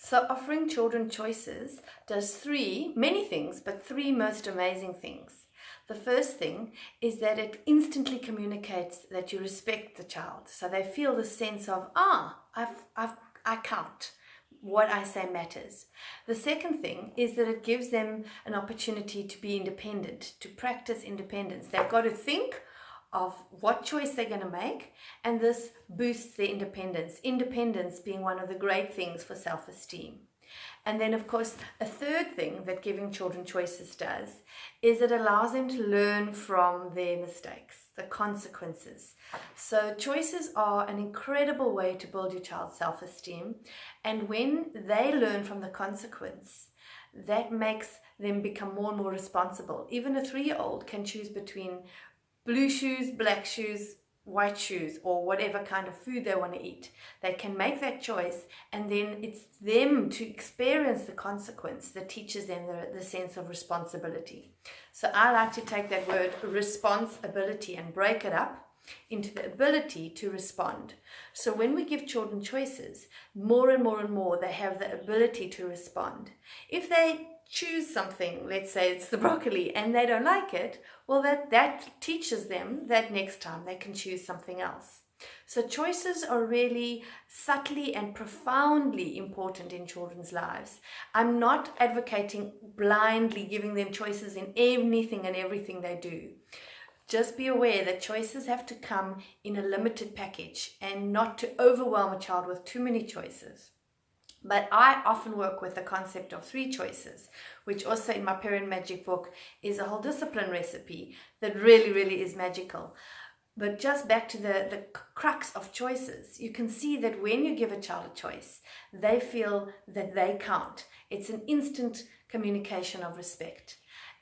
So offering children choices does many things, but three most amazing things. The first thing is that it instantly communicates that you respect the child. So they feel the sense of, I count. What I say matters. The second thing is that it gives them an opportunity to be independent, to practice independence. They've got to think of what choice they're going to make, and this boosts their independence. Independence being one of the great things for self-esteem. And then, of course, a third thing that giving children choices does is it allows them to learn from their mistakes, the consequences. So choices are an incredible way to build your child's self-esteem. And when they learn from the consequence, that makes them become more and more responsible. Even a 3-year-old can choose between blue shoes, black shoes, white shoes, or whatever kind of food they want to eat. They can make that choice, and then it's them to experience the consequence that teaches them the sense of responsibility. So I like to take that word responsibility and break it up into the ability to respond. So when we give children choices, more and more and more, they have the ability to respond. If they choose something, let's say it's the broccoli, and they don't like it, well, that teaches them that next time they can choose something else. So choices are really subtly and profoundly important in children's lives. I'm not advocating blindly giving them choices in anything and everything they do. Just be aware that choices have to come in a limited package and not to overwhelm a child with too many choices. But I often work with the concept of 3 choices, which also in my Parent Magic book is a whole discipline recipe that really, really is magical. But just back to the crux of choices, you can see that when you give a child a choice, they feel that they count. It's an instant communication of respect.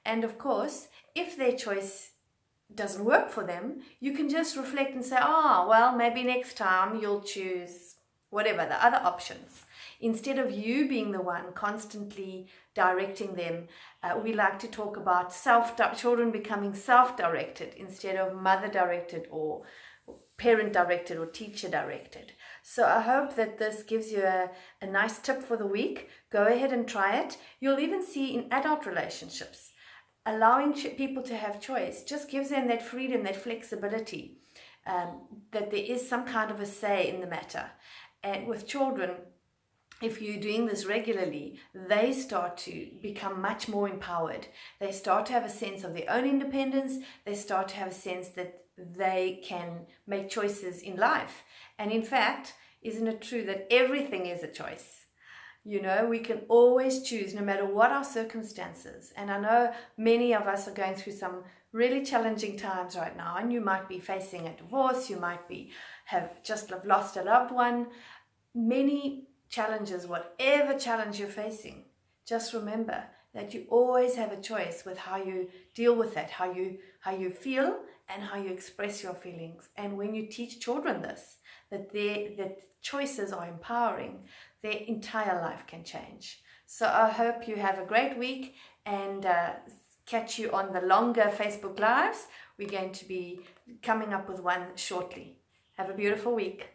And of course, if their choice doesn't work for them, you can just reflect and say, well, maybe next time you'll choose whatever, the other options. Instead of you being the one constantly directing them, we like to talk about children becoming self-directed instead of mother-directed or parent-directed or teacher-directed. So I hope that this gives you a nice tip for the week. Go ahead and try it. You'll even see in adult relationships, allowing people to have choice just gives them that freedom, that flexibility, that there is some kind of a say in the matter. And with children, if you're doing this regularly, they start to become much more empowered. They start to have a sense of their own independence. They start to have a sense that they can make choices in life. And in fact, isn't it true that everything is a choice? You know, we can always choose no matter what our circumstances. And I know many of us are going through some really challenging times right now, and you might be facing a divorce, you might have just lost a loved one. Many challenges, whatever challenge you're facing, just remember that you always have a choice with how you deal with that, how you feel and how you express your feelings. And when you teach children this, that choices are empowering, their entire life can change. So I hope you have a great week, and catch you on the longer Facebook Lives. We're going to be coming up with one shortly. Have a beautiful week.